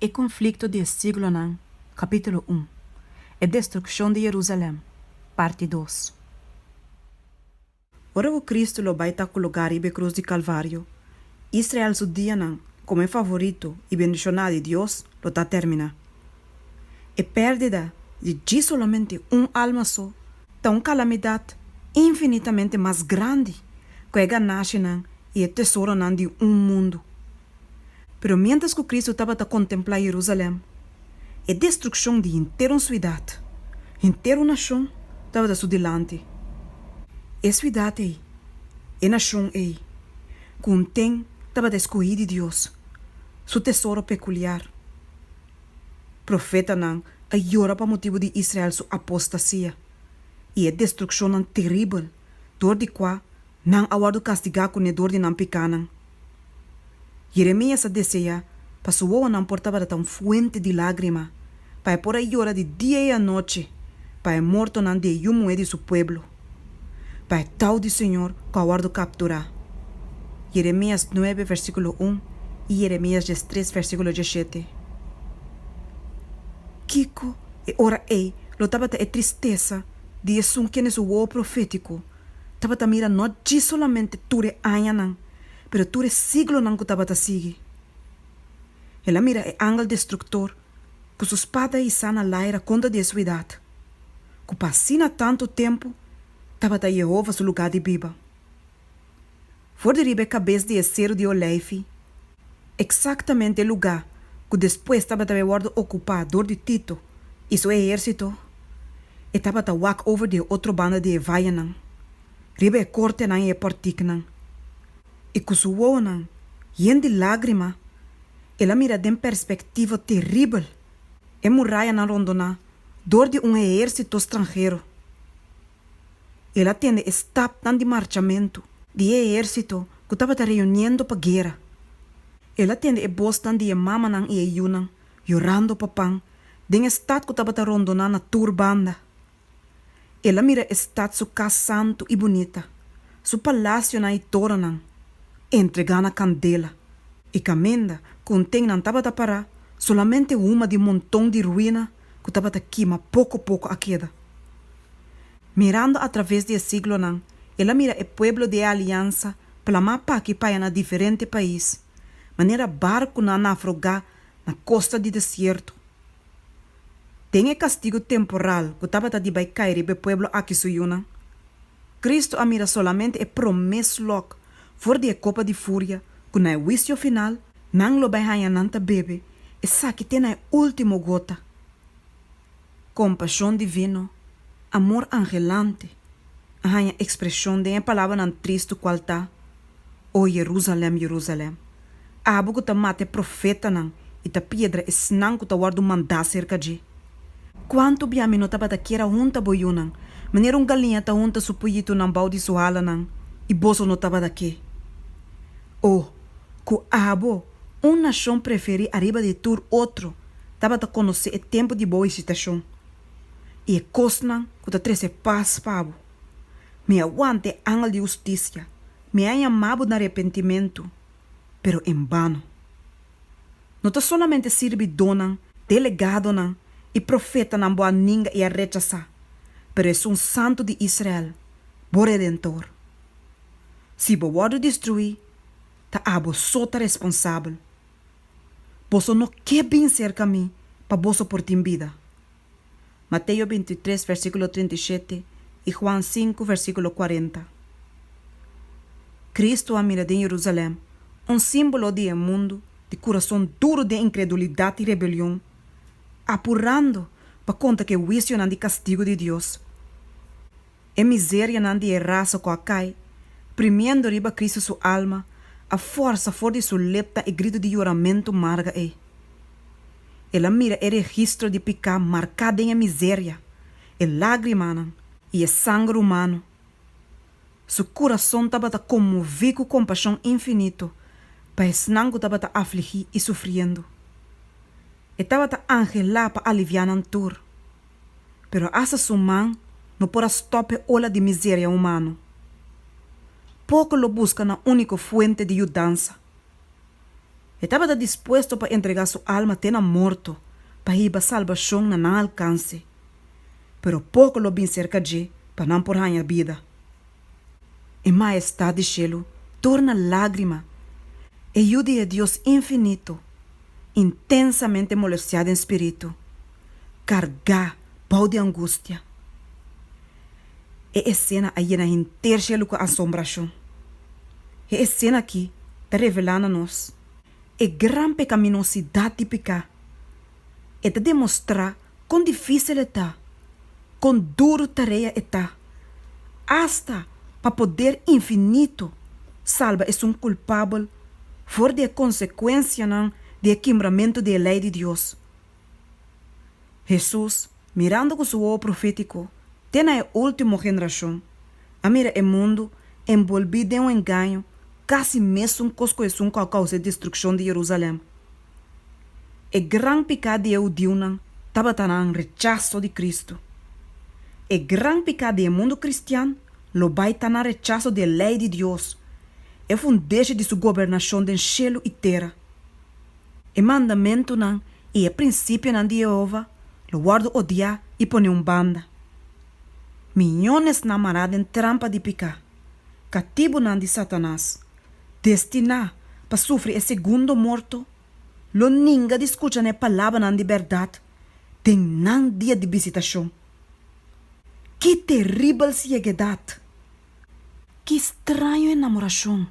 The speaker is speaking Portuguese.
E conflito de siglo não, capítulo 1. A destruição de Jerusalém, parte 2. Ora o Cristo lo vai taco lugar ibe cruz de Calvário. Israel su dia não, como é favorito e bendicionado de Deus, lo tá termina. E perdida de solamente alma só, tá calamidade infinitamente mais grande que a ganache não e o tesouro não de mundo. Pero mientras que Cristo estava a contemplar Jerusalém, a destruição de inteira cidade, inteira nação, estava a seu delante. A cidade aí, a nação aí, contém estava escolhido de Deus, seu tesouro peculiar. Profeta não a llora para motivo de Israel sua apostasia e a destruição não terrível, dor de qual não aguardo castigar com a dor de não picanan. Jeremias deseja para sua não portava tão fuente de lágrima, para por aí llora de dia e a noite, para morto não de yumo de seu pueblo, para tal de Senhor que aguardo capturar. Jeremias 9, versículo 1 e Jeremias 3, versículo 17. Kiko e ora ei, lo tava a tristeza de esum que é o profético, tava a mira não de solamente ture anhanan, pero ture siglo não que tava a seguir. Ela mira é ángel destructor, com sua espada e sana laira contra de sua idade. Que passina tanto tempo, tava a Jeová seu lugar de biba. For de ribe cabeça de acero de Oleife, exatamente o lugar que depois estava a guarda ocupado de Tito e seu exército, e estava a walk over de outra banda de Evaianan, ribe corte nan e porticnan. E com sua ona, de lágrima, ela mira de perspectiva terrível, e muralha na rondona, dor de exército estrangeiro. Ela tem estado de marchamento de exército que estava reunindo para guerra. Ela tem bostan de mamanan e yunan, llorando para pan, de estado que estava rondona na turbanda. Ela mira estado su casa santo e bonita, su palácio na itoranan, entregando a candela. E camenda contém não estava a parar, solamente uma de montão de ruína que estava a queimar pouco a pouco a queda. Mirando através do siglo não, ela mira o pueblo de aliança pela mapa que paia na diferente país, maneira barco na naufragar na costa de deserto. Tem o castigo temporal que estava a de cair e o pueblo aqui suyuna. Cristo a mira solamente e promessa logo, for de copa de fúria, que na juízo final, não lo vai hanha nanta bebe, e sabe que tem a última gota. Compaixão divino, amor angelante, a hanha expressão de a palavra nan tristo qual tá, o Jerusalém, Jerusalém. A abo que ta mate profeta nan, e ta piedra e snang que ta guardo mandar cerca de. Quanto biami no taba ta kera unta boyunan, maneira galinha ta unta supuyito nan balde suhala nan, e boso no taba daqui. Oh, ku abo, nação prefere arriba de tur outro, taba ta conhecer o tempo de boa excitação. E cosnan que ta trece paz pabo. Me aguante ángel de justiça, me há amado no arrependimento, pero em vano. Não ta solamente sirve donan, delegado nan, e profeta nan boa ninga e a rechazar, pero é santo de Israel, bo redentor. Se bo wado destruir, ta abo sota responsável. Boso não quer bem cerca mim, para boso por tim vida. Mateus 23, versículo 37 e Juan 5, versículo 40. Cristo a mira de Jerusalém, símbolo de mundo, de coração duro de incredulidade e rebelião, apurando para conta que o juízo não de castigo de Deus. E miséria não de raça com a cai, premiando riba Cristo sua alma, a força for de sua lepta e grito de juramento marga é. Ela mira o registro de pecado marcado em miséria, e lágrima e sangue humano. Seu coração estava comovido com compaixão infinito, para não estava afligir e sofrendo. Estava angelar para aliviar a tur. Pero essa sua mão não pode stopar ola de miséria humana. Pouco lo busca na única fuente de ajudança. Estava disposto para entregar sua alma até na morto, para ir a salvação na não alcance. Pero pouco lo bem cerca de, para não por a vida. E majestade cielo torna lágrima, e ajude a Deus infinito, intensamente molestado em espírito, cargar pau de angústia. E a cena aí na inteira cielo com assombração. E a cena aqui está revelando a nós a grande pecaminosidade de pecar. E de demonstrar quão difícil está, quão duro tarefa está, hasta para poder infinito salva é um culpável for de consequência de quebramento da lei de Deus. Jesus, mirando com seu olho profético, tem a última geração, a mira o mundo envolvido em engano, quase mesmo com a causa de destruição de Jerusalém. O grande pecado de Eudiunan estava no rechaço de Cristo. O grande pecado do mundo cristiano lo vai estar no rechaço da lei de Deus. É fundeixe de sua governação de céu e terra. O mandamento e o princípio de Jeová lo guardo odiar e pôr banda. Milhões namarados em trampa de pecado, cativo de Satanás, destinado para sofrer o segundo morto. Lo ninga discute a palavra de verdade, tem não dia de visitação. Que terrível ceguidade! Que estranho enamoração!